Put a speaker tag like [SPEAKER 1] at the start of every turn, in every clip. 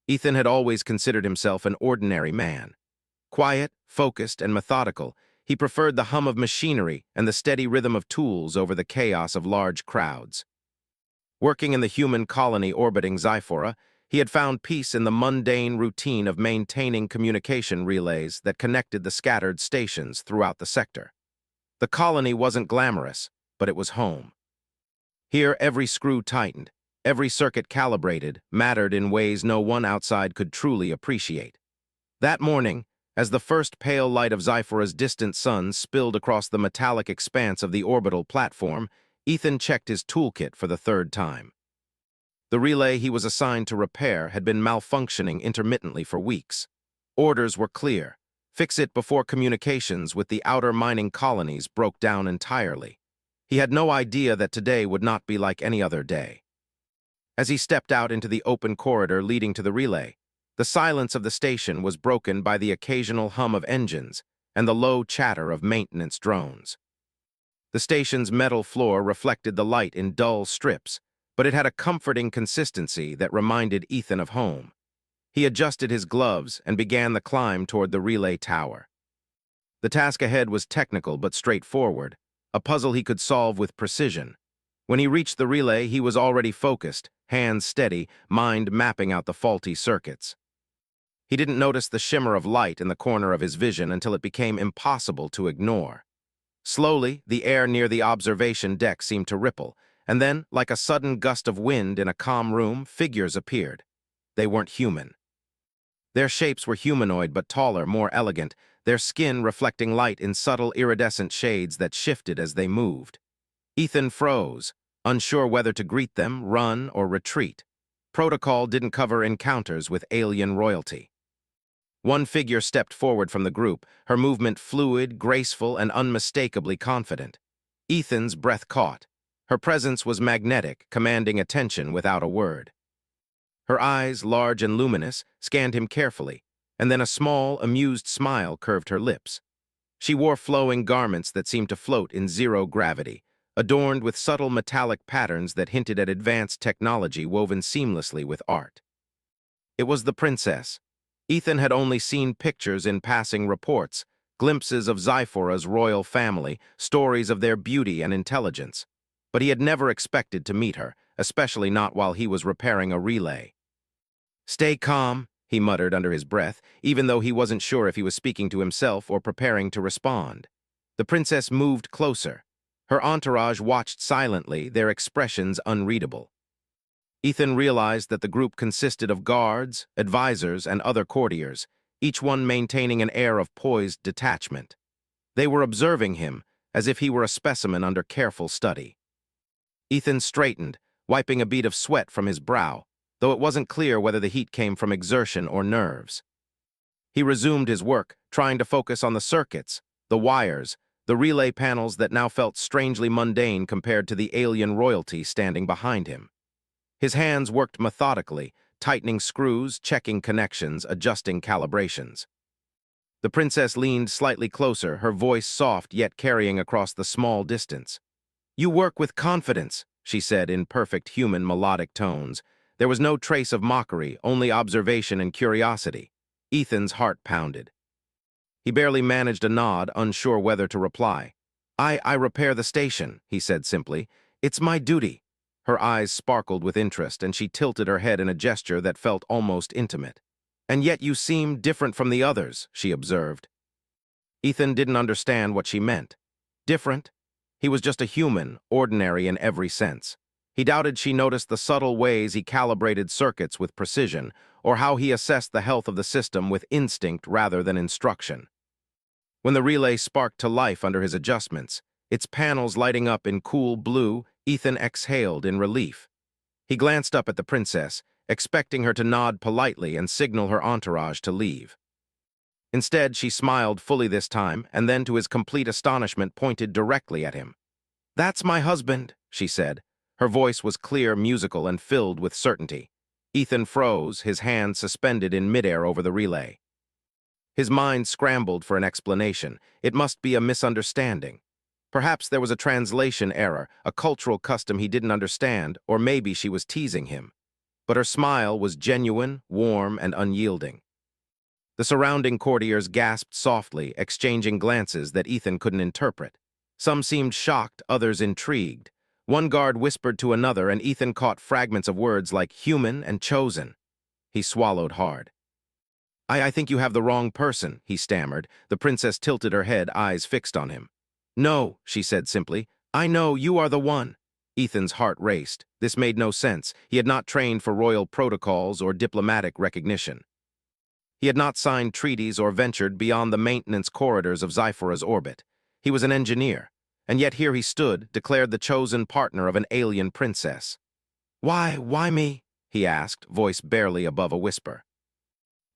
[SPEAKER 1] Ethan had always considered himself an ordinary man. Quiet, focused, and methodical, he preferred the hum of machinery and the steady rhythm of tools over the chaos of large crowds. Working in the human colony orbiting Xiphora, he had found peace in the mundane routine of maintaining communication relays that connected the scattered stations throughout the sector. The colony wasn't glamorous, but it was home. Here, every screw tightened, every circuit calibrated, mattered in ways no one outside could truly appreciate. That morning, as the first pale light of Xiphora's distant sun spilled across the metallic expanse of the orbital platform, Ethan checked his toolkit for the third time. The relay he was assigned to repair had been malfunctioning intermittently for weeks. Orders were clear: fix it before communications with the outer mining colonies broke down entirely. He had no idea that today would not be like any other day. As he stepped out into the open corridor leading to the relay, the silence of the station was broken by the occasional hum of engines and the low chatter of maintenance drones. The station's metal floor reflected the light in dull strips, but it had a comforting consistency that reminded Ethan of home. He adjusted his gloves and began the climb toward the relay tower. The task ahead was technical but straightforward, a puzzle he could solve with precision. When he reached the relay, he was already focused, hands steady, mind mapping out the faulty circuits. He didn't notice the shimmer of light in the corner of his vision until it became impossible to ignore. Slowly, the air near the observation deck seemed to ripple, and then, like a sudden gust of wind in a calm room, figures appeared. They weren't human. Their shapes were humanoid but taller, more elegant, their skin reflecting light in subtle iridescent shades that shifted as they moved. Ethan froze, unsure whether to greet them, run, or retreat. Protocol didn't cover encounters with alien royalty. One figure stepped forward from the group, her movement fluid, graceful, and unmistakably confident. Ethan's breath caught. Her presence was magnetic, commanding attention without a word. Her eyes, large and luminous, scanned him carefully, and then a small, amused smile curved her lips. She wore flowing garments that seemed to float in zero gravity, adorned with subtle metallic patterns that hinted at advanced technology woven seamlessly with art. It was the princess. Ethan had only seen pictures in passing reports, glimpses of Xiphora's royal family, stories of their beauty and intelligence. But he had never expected to meet her, especially not while he was repairing a relay. "Stay calm," he muttered under his breath, even though he wasn't sure if he was speaking to himself or preparing to respond. The princess moved closer. Her entourage watched silently, their expressions unreadable. Ethan realized that the group consisted of guards, advisors, and other courtiers, each one maintaining an air of poised detachment. They were observing him, as if he were a specimen under careful study. Ethan straightened, wiping a bead of sweat from his brow, though it wasn't clear whether the heat came from exertion or nerves. He resumed his work, trying to focus on the circuits, the wires, the relay panels that now felt strangely mundane compared to the alien royalty standing behind him. His hands worked methodically, tightening screws, checking connections, adjusting calibrations. The princess leaned slightly closer, her voice soft yet carrying across the small distance. "You work with confidence," she said in perfect human melodic tones. There was no trace of mockery, only observation and curiosity. Ethan's heart pounded. He barely managed a nod, unsure whether to reply. I repair the station," he said simply. "It's my duty." Her eyes sparkled with interest, and she tilted her head in a gesture that felt almost intimate. "And yet you seem different from the others," she observed. Ethan didn't understand what she meant. Different? He was just a human, ordinary in every sense. He doubted she noticed the subtle ways he calibrated circuits with precision, or how he assessed the health of the system with instinct rather than instruction. When the relay sparked to life under his adjustments, its panels lighting up in cool blue, Ethan exhaled in relief. He glanced up at the princess, expecting her to nod politely and signal her entourage to leave. Instead, she smiled fully this time, and then to his complete astonishment pointed directly at him. "That's my husband," she said. Her voice was clear, musical, and filled with certainty. Ethan froze, his hand suspended in midair over the relay. His mind scrambled for an explanation. It must be a misunderstanding. Perhaps there was a translation error, a cultural custom he didn't understand, or maybe she was teasing him. but her smile was genuine, warm, and unyielding. The surrounding courtiers gasped softly, exchanging glances that Ethan couldn't interpret. Some seemed shocked, others intrigued. One guard whispered to another, and Ethan caught fragments of words like human and chosen. He swallowed hard. I think you have the wrong person, he stammered. The princess tilted her head, eyes fixed on him. No, she said simply. I know you are the one. Ethan's heart raced. This made no sense. He had not trained for royal protocols or diplomatic recognition. He had not signed treaties or ventured beyond the maintenance corridors of Zyphora's orbit. He was an engineer, and yet here he stood, declared the chosen partner of an alien princess. Why me? He asked, voice barely above a whisper.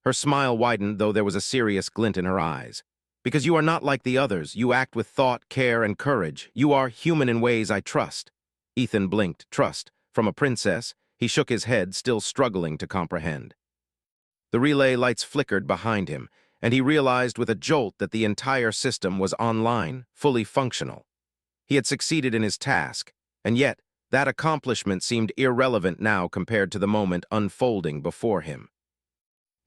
[SPEAKER 1] Her smile widened, though there was a serious glint in her eyes. Because you are not like the others. You act with thought, care, and courage. You are human in ways I trust. Ethan blinked. Trust? From a princess? He shook his head, still struggling to comprehend. The relay lights flickered behind him, and he realized with a jolt that the entire system was online, fully functional. He had succeeded in his task, and yet that accomplishment seemed irrelevant now compared to the moment unfolding before him.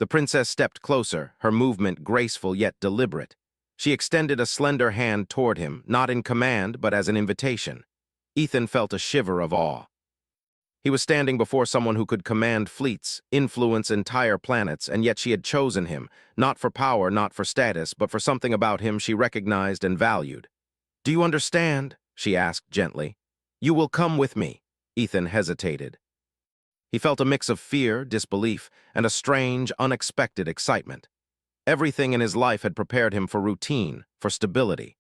[SPEAKER 1] The princess stepped closer, her movement graceful yet deliberate. She extended a slender hand toward him, not in command but as an invitation. Ethan felt a shiver of awe. He was standing before someone who could command fleets, influence entire planets, and yet she had chosen him, not for power, not for status, but for something about him she recognized and valued. Do you understand? She asked gently. You will come with me. Ethan hesitated. He felt a mix of fear, disbelief, and a strange, unexpected excitement. Everything in his life had prepared him for routine, for stability.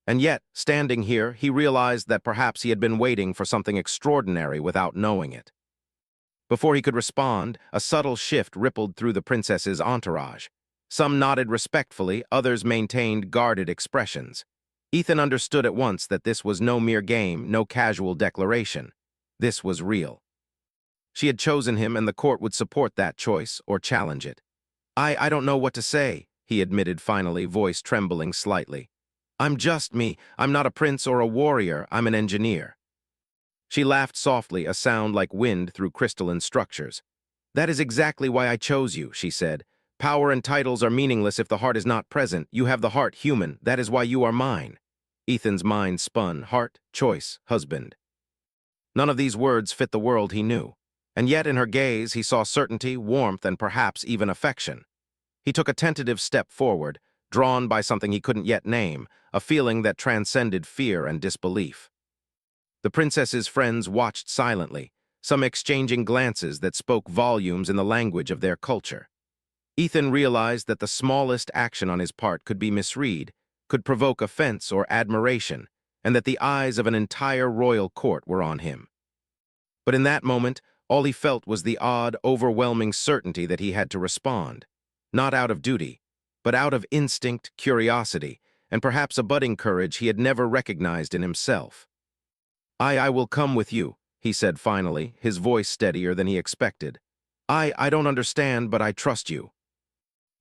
[SPEAKER 1] And yet, standing here, he realized that perhaps he had been waiting for something extraordinary without knowing it. Before he could respond, a subtle shift rippled through the princess's entourage. Some nodded respectfully, others maintained guarded expressions. Ethan understood at once that this was no mere game, no casual declaration. This was real. She had chosen him, and the court would support that choice or challenge it. I don't know what to say, he admitted finally, voice trembling slightly. I'm just me. I'm not a prince or a warrior. I'm an engineer. She laughed softly, a sound like wind through crystalline structures. That is exactly why I chose you, she said. Power and titles are meaningless if the heart is not present. You have the heart, human. That is why you are mine. Ethan's mind spun. Heart, choice, husband. None of these words fit the world he knew. And yet in her gaze he saw certainty, warmth, and perhaps even affection. He took a tentative step forward, drawn by something he couldn't yet name, a feeling that transcended fear and disbelief. The princess's friends watched silently, some exchanging glances that spoke volumes in the language of their culture. Ethan realized that the smallest action on his part could be misread, could provoke offense or admiration, and that the eyes of an entire royal court were on him. But in that moment, all he felt was the odd, overwhelming certainty that he had to respond, not out of duty, but out of instinct, curiosity, and perhaps a budding courage he had never recognized in himself. I will come with you, he said finally, his voice steadier than he expected. I don't understand, but I trust you.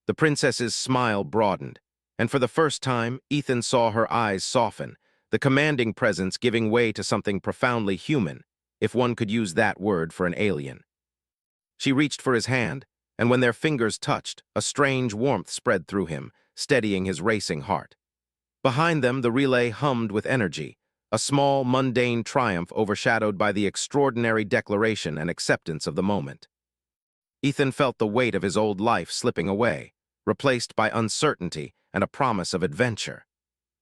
[SPEAKER 1] The princess's smile broadened, and for the first time, Ethan saw her eyes soften, the commanding presence giving way to something profoundly human, if one could use that word for an alien. She reached for his hand, and when their fingers touched, a strange warmth spread through him, steadying his racing heart. Behind them, the relay hummed with energy, a small, mundane triumph overshadowed by the extraordinary declaration and acceptance of the moment. Ethan felt the weight of his old life slipping away, replaced by uncertainty and a promise of adventure.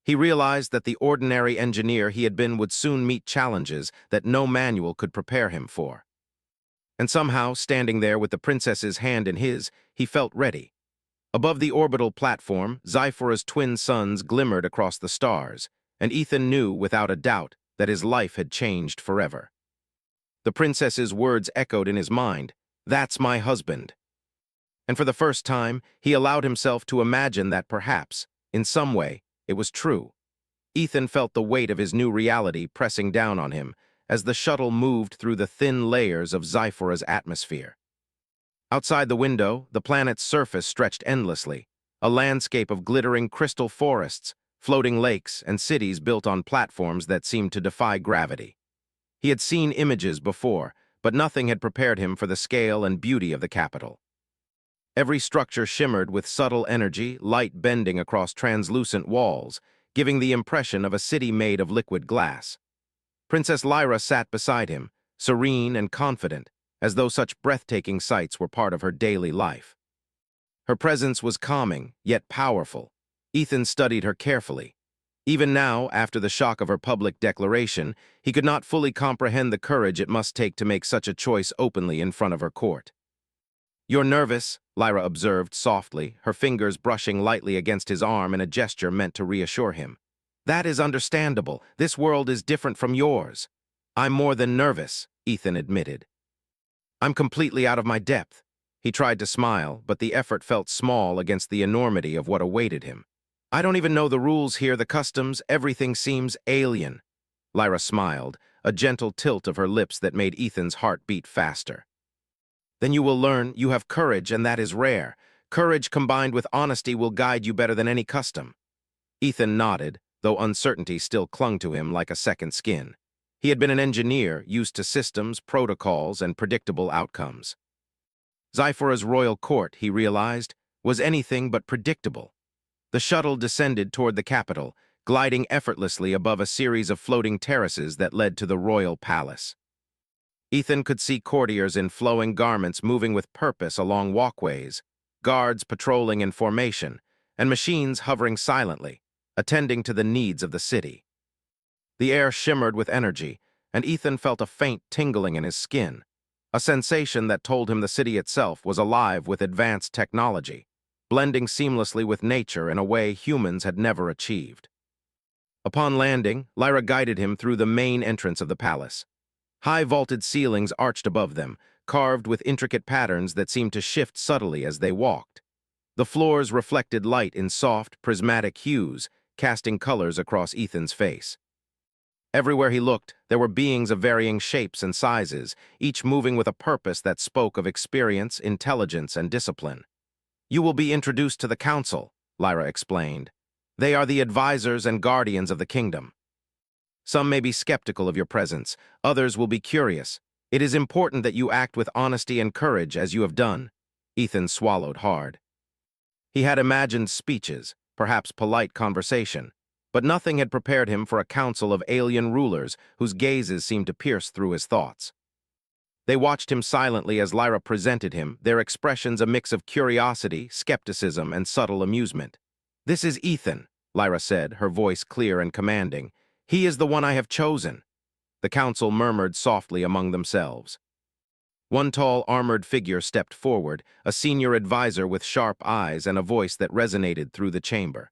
[SPEAKER 1] He realized that the ordinary engineer he had been would soon meet challenges that no manual could prepare him for. And somehow, standing there with the princess's hand in his, he felt ready. Above the orbital platform, Zyphora's twin suns glimmered across the stars, and Ethan knew without a doubt that his life had changed forever. The princess's words echoed in his mind, "That's my husband." And for the first time, he allowed himself to imagine that perhaps, in some way, it was true. Ethan felt the weight of his new reality pressing down on him as the shuttle moved through the thin layers of Zyphora's atmosphere. Outside the window, the planet's surface stretched endlessly, a landscape of glittering crystal forests, floating lakes, and cities built on platforms that seemed to defy gravity. He had seen images before, but nothing had prepared him for the scale and beauty of the capital. Every structure shimmered with subtle energy, light bending across translucent walls, giving the impression of a city made of liquid glass. Princess Lyra sat beside him, serene and confident, as though such breathtaking sights were part of her daily life. Her presence was calming, yet powerful. Ethan studied her carefully. Even now, after the shock of her public declaration, he could not fully comprehend the courage it must take to make such a choice openly in front of her court. "You're nervous," Lyra observed softly, her fingers brushing lightly against his arm in a gesture meant to reassure him. "That is understandable. This world is different from yours." "I'm more than nervous," Ethan admitted. "I'm completely out of my depth." He tried to smile, but the effort felt small against the enormity of what awaited him. "I don't even know the rules here, the customs, everything seems alien." Lyra smiled, a gentle tilt of her lips that made Ethan's heart beat faster. "Then you will learn. You have courage, and that is rare. Courage combined with honesty will guide you better than any custom." Ethan nodded, though uncertainty still clung to him like a second skin. He had been an engineer, used to systems, protocols, and predictable outcomes. Zyphora's royal court, he realized, was anything but predictable. The shuttle descended toward the capital, gliding effortlessly above a series of floating terraces that led to the royal palace. Ethan could see courtiers in flowing garments moving with purpose along walkways, guards patrolling in formation, and machines hovering silently, attending to the needs of the city. The air shimmered with energy, and Ethan felt a faint tingling in his skin, a sensation that told him the city itself was alive with advanced technology, blending seamlessly with nature in a way humans had never achieved. Upon landing, Lyra guided him through the main entrance of the palace. High vaulted ceilings arched above them, carved with intricate patterns that seemed to shift subtly as they walked. The floors reflected light in soft, prismatic hues, casting colors across Ethan's face. Everywhere he looked, there were beings of varying shapes and sizes, each moving with a purpose that spoke of experience, intelligence, and discipline. "You will be introduced to the council," Lyra explained. "They are the advisors and guardians of the kingdom. Some may be skeptical of your presence, others will be curious. It is important that you act with honesty and courage as you have done." Ethan swallowed hard. He had imagined speeches, perhaps polite conversation, but nothing had prepared him for a council of alien rulers whose gazes seemed to pierce through his thoughts. They watched him silently as Lyra presented him, their expressions a mix of curiosity, skepticism, and subtle amusement. "This is Ethan," Lyra said, her voice clear and commanding. "He is the one I have chosen." The council murmured softly among themselves. One tall, armored figure stepped forward, a senior advisor with sharp eyes and a voice that resonated through the chamber.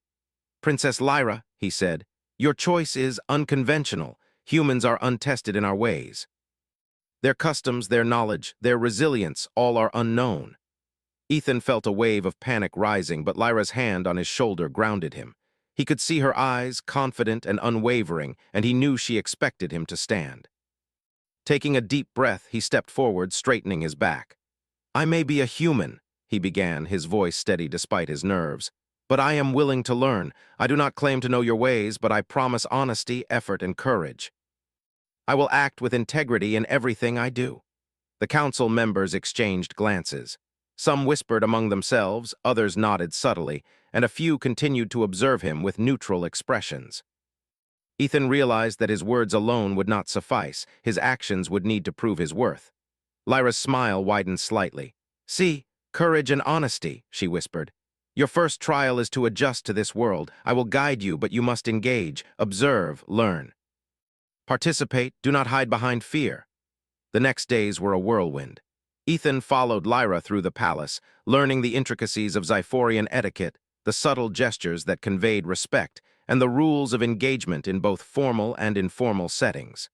[SPEAKER 1] "Princess Lyra," he said, "your choice is unconventional. Humans are untested in our ways. Their customs, their knowledge, their resilience, all are unknown." Ethan felt a wave of panic rising, but Lyra's hand on his shoulder grounded him. He could see her eyes, confident and unwavering, and he knew she expected him to stand. Taking a deep breath, he stepped forward, straightening his back. "I may be a human," he began, his voice steady despite his nerves, "but I am willing to learn. I do not claim to know your ways, but I promise honesty, effort, and courage. I will act with integrity in everything I do." The council members exchanged glances. Some whispered among themselves, others nodded subtly, and a few continued to observe him with neutral expressions. Ethan realized that his words alone would not suffice, his actions would need to prove his worth. Lyra's smile widened slightly. "See, courage and honesty," she whispered. "Your first trial is to adjust to this world. I will guide you, but you must engage, observe, learn. Participate, do not hide behind fear." The next days were a whirlwind. Ethan followed Lyra through the palace, learning the intricacies of Zyphorian etiquette, the subtle gestures that conveyed respect, and the rules of engagement in both formal and informal settings.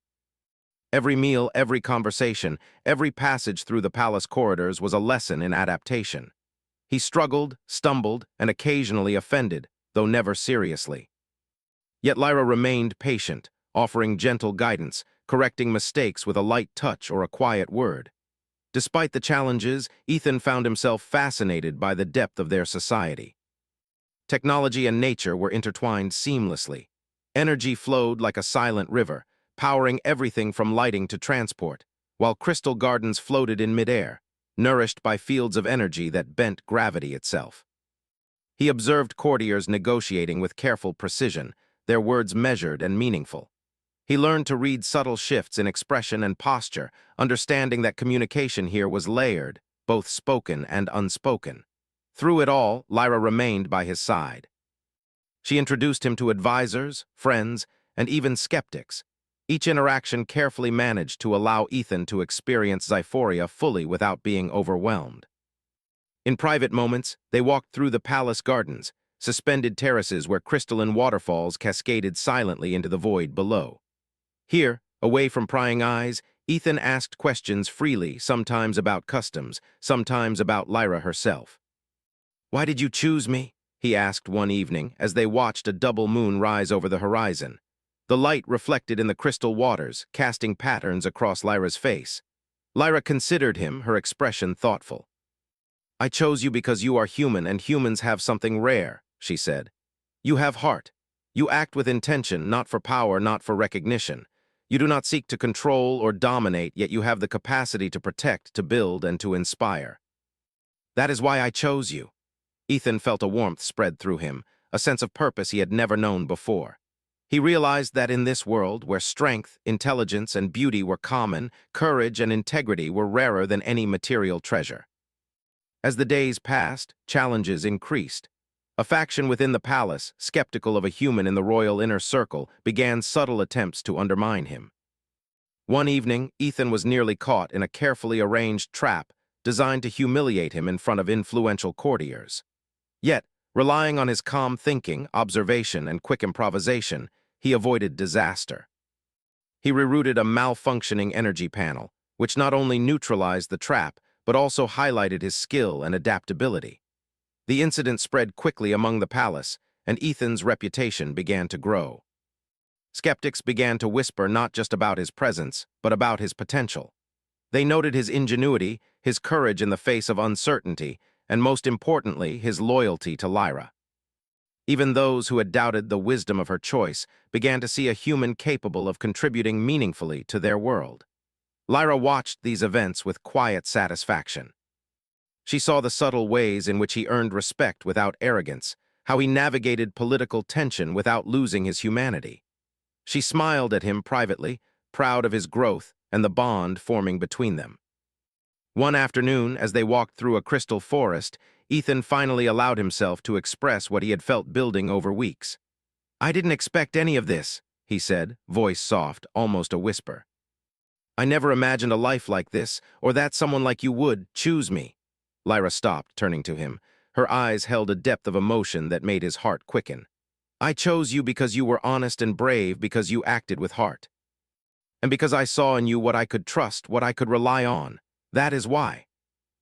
[SPEAKER 1] Every meal, every conversation, every passage through the palace corridors was a lesson in adaptation. He struggled, stumbled, and occasionally offended, though never seriously. Yet Lyra remained patient, offering gentle guidance, correcting mistakes with a light touch or a quiet word. Despite the challenges, Ethan found himself fascinated by the depth of their society. Technology and nature were intertwined seamlessly. Energy flowed like a silent river, powering everything from lighting to transport. while crystal gardens floated in midair, nourished by fields of energy that bent gravity itself. He observed courtiers negotiating with careful precision, their words measured and meaningful. He learned to read subtle shifts in expression and posture, understanding that communication here was layered, both spoken and unspoken. Through it all, Lyra remained by his side. She introduced him to advisors, friends, and even skeptics. Each interaction carefully managed to allow Ethan to experience Zyphoria fully without being overwhelmed. In private moments, they walked through the palace gardens, suspended terraces where crystalline waterfalls cascaded silently into the void below. Here, away from prying eyes, Ethan asked questions freely, sometimes about customs, sometimes about Lyra herself. "Why did you choose me?" he asked one evening as they watched a double moon rise over the horizon. The light reflected in the crystal waters, casting patterns across Lyra's face. Lyra considered him, her expression thoughtful. "I chose you because you are human, and humans have something rare," she said. "You have heart. You act with intention, not for power, not for recognition. You do not seek to control or dominate, yet you have the capacity to protect, to build, and to inspire. That is why I chose you." Ethan felt a warmth spread through him, a sense of purpose he had never known before. He realized that in this world, where strength, intelligence, and beauty were common, courage and integrity were rarer than any material treasure. As the days passed, challenges increased. A faction within the palace, skeptical of a human in the royal inner circle, began subtle attempts to undermine him. One evening, Ethan was nearly caught in a carefully arranged trap designed to humiliate him in front of influential courtiers. Yet, relying on his calm thinking, observation, and quick improvisation, he avoided disaster. He rerouted a malfunctioning energy panel, which not only neutralized the trap, but also highlighted his skill and adaptability. The incident spread quickly among the palace, and Ethan's reputation began to grow. Skeptics began to whisper not just about his presence, but about his potential. They noted his ingenuity, his courage in the face of uncertainty, and most importantly, his loyalty to Lyra. Even those who had doubted the wisdom of her choice began to see a human capable of contributing meaningfully to their world. Lyra watched these events with quiet satisfaction. She saw the subtle ways in which he earned respect without arrogance, how he navigated political tension without losing his humanity. She smiled at him privately, proud of his growth and the bond forming between them. One afternoon, as they walked through a crystal forest, Ethan finally allowed himself to express what he had felt building over weeks. "I didn't expect any of this," he said, voice soft, almost a whisper. "I never imagined a life like this, or that someone like you would choose me." Lyra stopped, turning to him. Her eyes held a depth of emotion that made his heart quicken. "I chose you because you were honest and brave, because you acted with heart. And because I saw in you what I could trust, what I could rely on. That is why."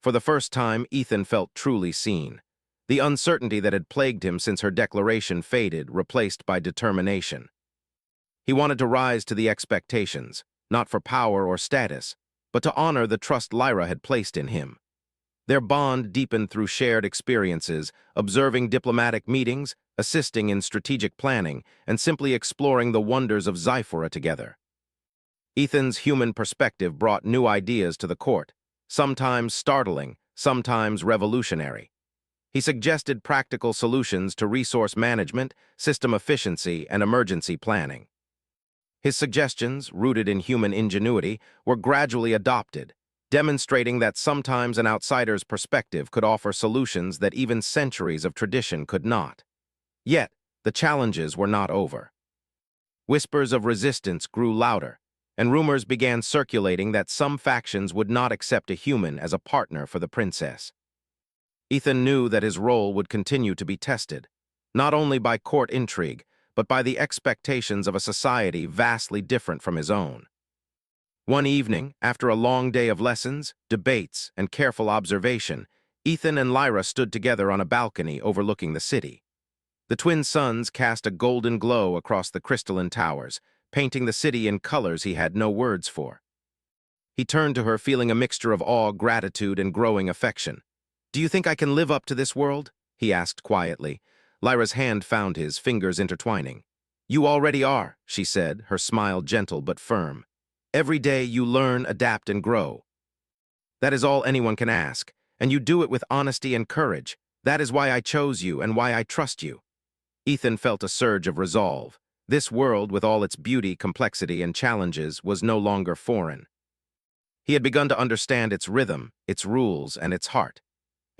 [SPEAKER 1] For the first time, Ethan felt truly seen. The uncertainty that had plagued him since her declaration faded, replaced by determination. He wanted to rise to the expectations, not for power or status, but to honor the trust Lyra had placed in him. Their bond deepened through shared experiences, observing diplomatic meetings, assisting in strategic planning, and simply exploring the wonders of Zyphora together. Ethan's human perspective brought new ideas to the court, sometimes startling, sometimes revolutionary. He suggested practical solutions to resource management, system efficiency, and emergency planning. His suggestions, rooted in human ingenuity, were gradually adopted, demonstrating that sometimes an outsider's perspective could offer solutions that even centuries of tradition could not. Yet, the challenges were not over. Whispers of resistance grew louder, and rumors began circulating that some factions would not accept a human as a partner for the princess. Ethan knew that his role would continue to be tested, not only by court intrigue, but by the expectations of a society vastly different from his own. One evening, after a long day of lessons, debates, and careful observation, Ethan and Lyra stood together on a balcony overlooking the city. The twin suns cast a golden glow across the crystalline towers, painting the city in colors he had no words for. He turned to her, feeling a mixture of awe, gratitude, and growing affection. "Do you think I can live up to this world?" he asked quietly. Lyra's hand found his, fingers intertwining. "You already are," she said, her smile gentle but firm. Every day you learn, adapt, and grow. That is all anyone can ask, and you do it with honesty and courage. That is why I chose you and why I trust you." Ethan felt a surge of resolve. This world, with all its beauty, complexity, and challenges, was no longer foreign. He had begun to understand its rhythm, its rules, and its heart.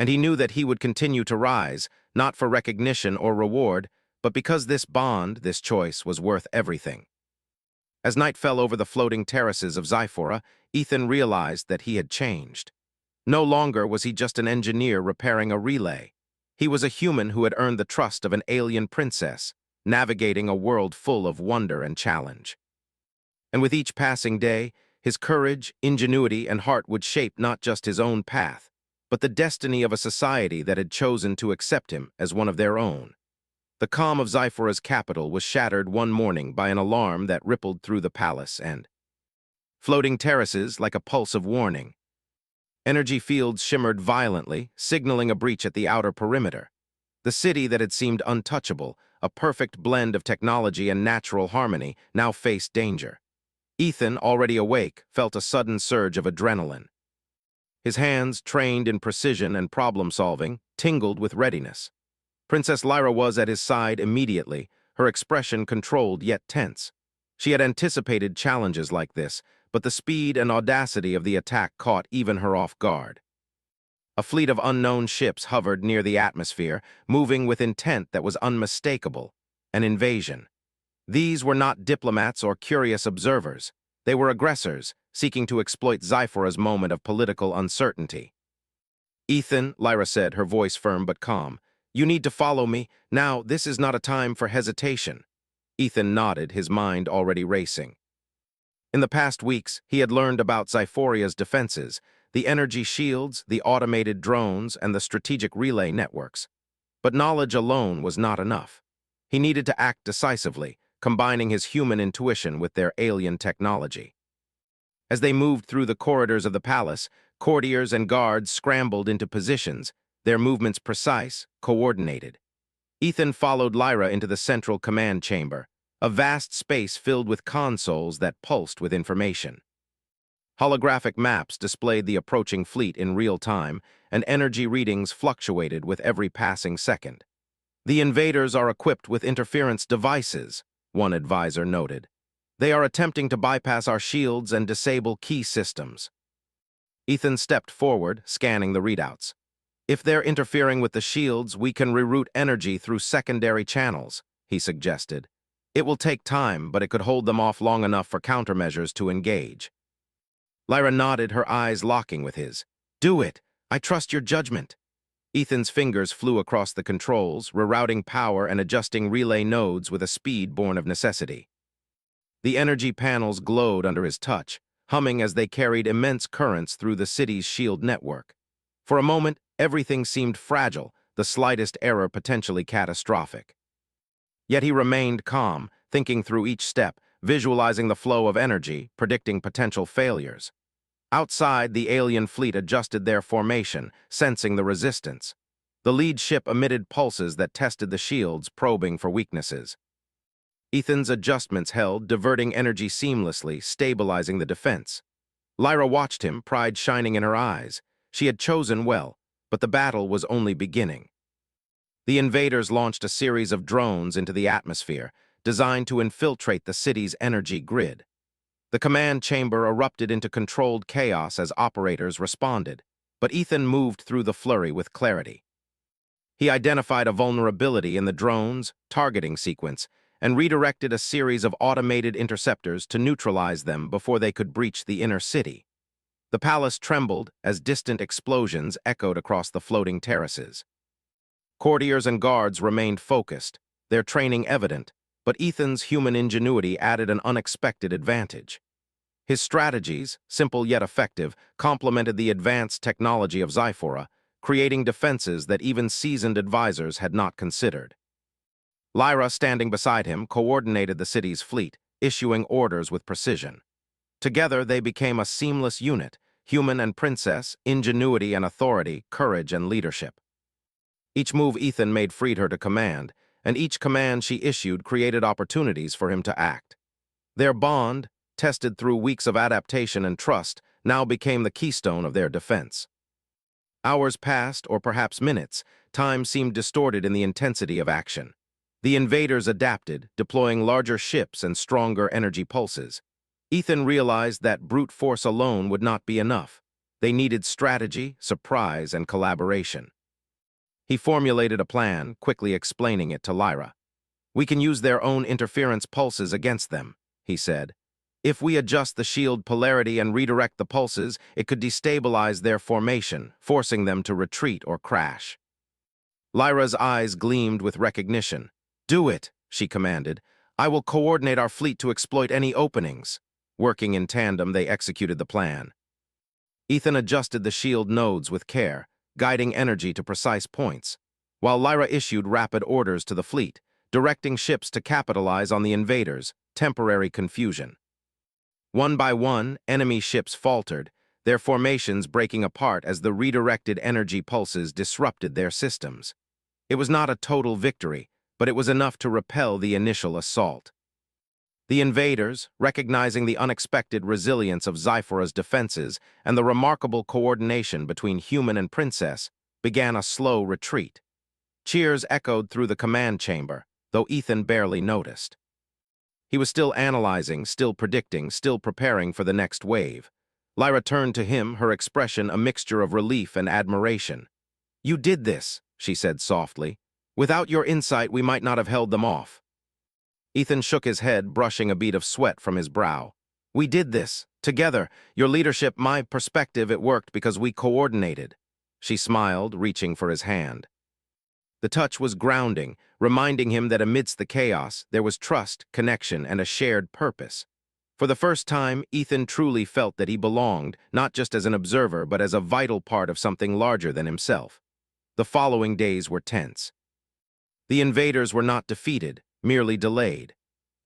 [SPEAKER 1] And he knew that he would continue to rise, not for recognition or reward, but because this bond, this choice, was worth everything. As night fell over the floating terraces of Zyphora, Ethan realized that he had changed. No longer was he just an engineer repairing a relay. He was a human who had earned the trust of an alien princess, navigating a world full of wonder and challenge. And with each passing day, his courage, ingenuity, and heart would shape not just his own path, but the destiny of a society that had chosen to accept him as one of their own. The calm of Zyphora's capital was shattered one morning by an alarm that rippled through the palace and floating terraces like a pulse of warning. Energy fields shimmered violently, signaling a breach at the outer perimeter. The city that had seemed untouchable, a perfect blend of technology and natural harmony, now faced danger. Ethan, already awake, felt a sudden surge of adrenaline. His hands, trained in precision and problem-solving, tingled with readiness. Princess Lyra was at his side immediately, her expression controlled yet tense. She had anticipated challenges like this, but the speed and audacity of the attack caught even her off guard. A fleet of unknown ships hovered near the atmosphere, moving with intent that was unmistakable: an invasion. These were not diplomats or curious observers. They were aggressors, seeking to exploit Zyphora's moment of political uncertainty. "Ethan," Lyra said, her voice firm but calm, "you need to follow me. Now, this is not a time for hesitation." Ethan nodded, his mind already racing. In the past weeks, he had learned about Zyphoria's defenses, the energy shields, the automated drones, and the strategic relay networks. But knowledge alone was not enough. He needed to act decisively, combining his human intuition with their alien technology. As they moved through the corridors of the palace, courtiers and guards scrambled into positions, their movements precise, coordinated. Ethan followed Lyra into the central command chamber, a vast space filled with consoles that pulsed with information. Holographic maps displayed the approaching fleet in real time, and energy readings fluctuated with every passing second. "The invaders are equipped with interference devices," one advisor noted. "They are attempting to bypass our shields and disable key systems." Ethan stepped forward, scanning the readouts. "If they're interfering with the shields, we can reroute energy through secondary channels," he suggested. "It will take time, but it could hold them off long enough for countermeasures to engage." Lyra nodded, her eyes locking with his. "Do it. I trust your judgment." Ethan's fingers flew across the controls, rerouting power and adjusting relay nodes with a speed born of necessity. The energy panels glowed under his touch, humming as they carried immense currents through the city's shield network. For a moment, everything seemed fragile, the slightest error potentially catastrophic. Yet he remained calm, thinking through each step, visualizing the flow of energy, predicting potential failures. Outside, the alien fleet adjusted their formation, sensing the resistance. The lead ship emitted pulses that tested the shields, probing for weaknesses. Ethan's adjustments held, diverting energy seamlessly, stabilizing the defense. Lyra watched him, pride shining in her eyes. She had chosen well, but the battle was only beginning. The invaders launched a series of drones into the atmosphere, designed to infiltrate the city's energy grid. The command chamber erupted into controlled chaos as operators responded, but Ethan moved through the flurry with clarity. He identified a vulnerability in the drone's targeting sequence and redirected a series of automated interceptors to neutralize them before they could breach the inner city. The palace trembled as distant explosions echoed across the floating terraces. Courtiers and guards remained focused, their training evident, but Ethan's human ingenuity added an unexpected advantage. His strategies, simple yet effective, complemented the advanced technology of Zyphora, creating defenses that even seasoned advisors had not considered. Lyra, standing beside him, coordinated the city's fleet, issuing orders with precision. Together, they became a seamless unit, human and princess, ingenuity and authority, courage and leadership. Each move Ethan made freed her to command, and each command she issued created opportunities for him to act. Their bond, tested through weeks of adaptation and trust, now became the keystone of their defense. Hours passed, or perhaps minutes. Time seemed distorted in the intensity of action. The invaders adapted, deploying larger ships and stronger energy pulses. Ethan realized that brute force alone would not be enough. They needed strategy, surprise, and collaboration. He formulated a plan, quickly explaining it to Lyra. "We can use their own interference pulses against them," he said. "If we adjust the shield polarity and redirect the pulses, it could destabilize their formation, forcing them to retreat or crash." Lyra's eyes gleamed with recognition. "Do it," she commanded. "I will coordinate our fleet to exploit any openings." Working in tandem, they executed the plan. Ethan adjusted the shield nodes with care, guiding energy to precise points, while Lyra issued rapid orders to the fleet, directing ships to capitalize on the invaders' temporary confusion. One by one, enemy ships faltered, their formations breaking apart as the redirected energy pulses disrupted their systems. It was not a total victory, but it was enough to repel the initial assault. The invaders, recognizing the unexpected resilience of Zyphora's defenses and the remarkable coordination between human and princess, began a slow retreat. Cheers echoed through the command chamber, though Ethan barely noticed. He was still analyzing, still predicting, still preparing for the next wave. Lyra turned to him, her expression a mixture of relief and admiration. "You did this," she said softly. "Without your insight, we might not have held them off." Ethan shook his head, brushing a bead of sweat from his brow. "We did this. Together. Your leadership, my perspective, it worked because we coordinated." She smiled, reaching for his hand. The touch was grounding, reminding him that amidst the chaos, there was trust, connection, and a shared purpose. For the first time, Ethan truly felt that he belonged, not just as an observer, but as a vital part of something larger than himself. The following days were tense. The invaders were not defeated, merely delayed.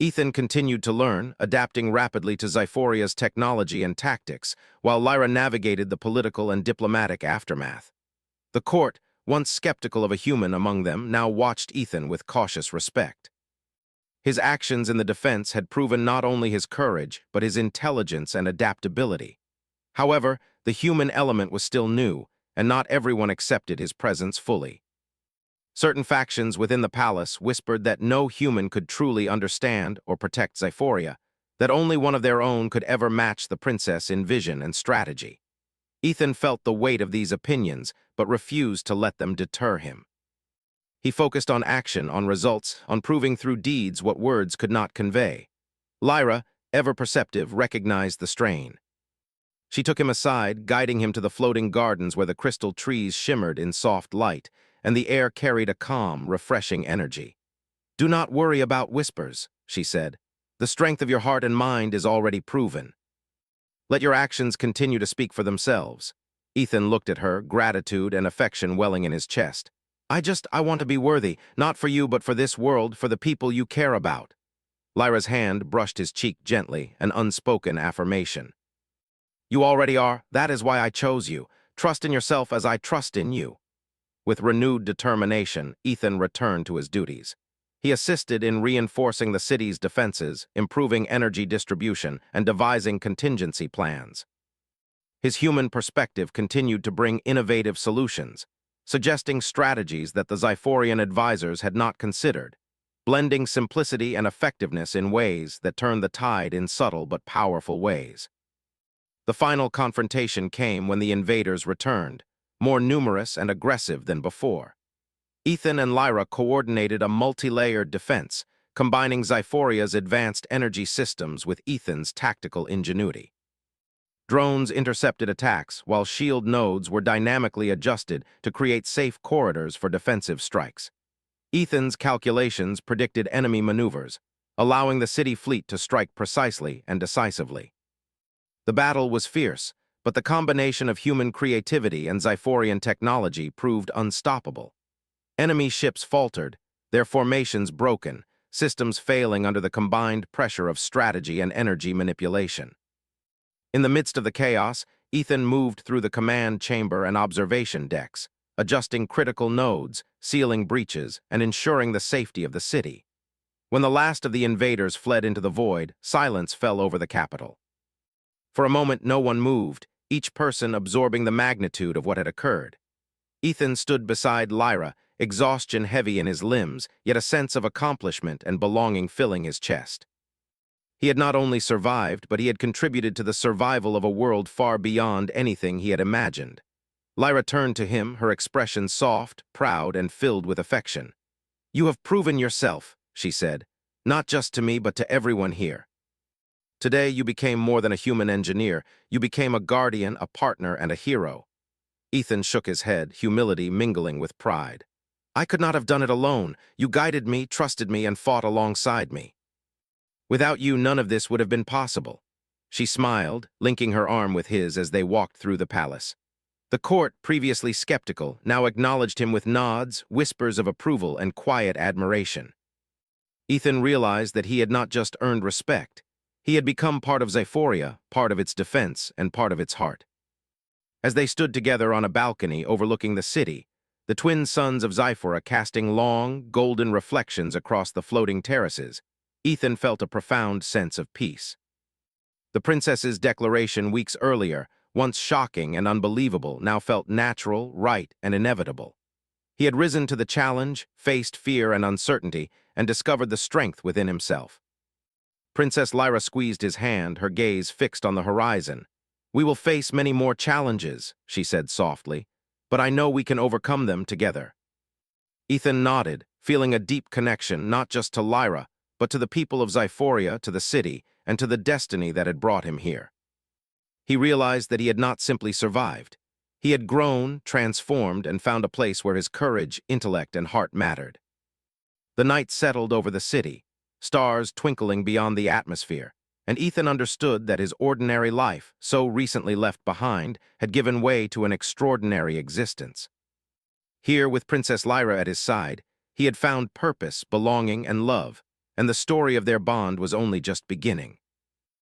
[SPEAKER 1] Ethan continued to learn, adapting rapidly to Zyphoria's technology and tactics, while Lyra navigated the political and diplomatic aftermath. The court, once skeptical of a human among them, now watched Ethan with cautious respect. His actions in the defense had proven not only his courage, but his intelligence and adaptability. However, the human element was still new, and not everyone accepted his presence fully. Certain factions within the palace whispered that no human could truly understand or protect Zyphoria, that only one of their own could ever match the princess in vision and strategy. Ethan felt the weight of these opinions, but refused to let them deter him. He focused on action, on results, on proving through deeds what words could not convey. Lyra, ever perceptive, recognized the strain. She took him aside, guiding him to the floating gardens where the crystal trees shimmered in soft light, and the air carried a calm, refreshing energy. "Do not worry about whispers," she said. "The strength of your heart and mind is already proven. Let your actions continue to speak for themselves." Ethan looked at her, gratitude and affection welling in his chest. I want to be worthy, not for you but for this world, for the people you care about." Lyra's hand brushed his cheek gently, an unspoken affirmation. "You already are. That is why I chose you. Trust in yourself as I trust in you." With renewed determination, Ethan returned to his duties. He assisted in reinforcing the city's defenses, improving energy distribution, and devising contingency plans. His human perspective continued to bring innovative solutions, suggesting strategies that the Zyphorian advisors had not considered, blending simplicity and effectiveness in ways that turned the tide in subtle but powerful ways. The final confrontation came when the invaders returned, more numerous and aggressive than before. Ethan and Lyra coordinated a multi-layered defense, combining Zyphoria's advanced energy systems with Ethan's tactical ingenuity. Drones intercepted attacks, while shield nodes were dynamically adjusted to create safe corridors for defensive strikes. Ethan's calculations predicted enemy maneuvers, allowing the city fleet to strike precisely and decisively. The battle was fierce, but the combination of human creativity and Zyphorian technology proved unstoppable. Enemy ships faltered, their formations broken, systems failing under the combined pressure of strategy and energy manipulation. In the midst of the chaos, Ethan moved through the command chamber and observation decks, adjusting critical nodes, sealing breaches, and ensuring the safety of the city. When the last of the invaders fled into the void, silence fell over the capital. For a moment, no one moved, each person absorbing the magnitude of what had occurred. Ethan stood beside Lyra, exhaustion heavy in his limbs, yet a sense of accomplishment and belonging filling his chest. He had not only survived, but he had contributed to the survival of a world far beyond anything he had imagined. Lyra turned to him, her expression soft, proud, and filled with affection. "You have proven yourself," she said, "not just to me, but to everyone here. Today you became more than a human engineer. You became a guardian, a partner, and a hero." Ethan shook his head, humility mingling with pride. "I could not have done it alone. You guided me, trusted me, and fought alongside me. Without you, none of this would have been possible." She smiled, linking her arm with his as they walked through the palace. The court, previously skeptical, now acknowledged him with nods, whispers of approval, and quiet admiration. Ethan realized that he had not just earned respect. He had become part of Xiforia, part of its defense, and part of its heart. As they stood together on a balcony overlooking the city, the twin suns of Xiforia casting long, golden reflections across the floating terraces, Ethan felt a profound sense of peace. The princess's declaration weeks earlier, once shocking and unbelievable, now felt natural, right, and inevitable. He had risen to the challenge, faced fear and uncertainty, and discovered the strength within himself. Princess Lyra squeezed his hand, her gaze fixed on the horizon. "We will face many more challenges," she said softly, "but I know we can overcome them together." Ethan nodded, feeling a deep connection not just to Lyra, but to the people of Xiforia, to the city, and to the destiny that had brought him here. He realized that he had not simply survived. He had grown, transformed, and found a place where his courage, intellect, and heart mattered. The night settled over the city, stars twinkling beyond the atmosphere, and Ethan understood that his ordinary life, so recently left behind, had given way to an extraordinary existence. Here, with Princess Lyra at his side, he had found purpose, belonging, and love, and the story of their bond was only just beginning.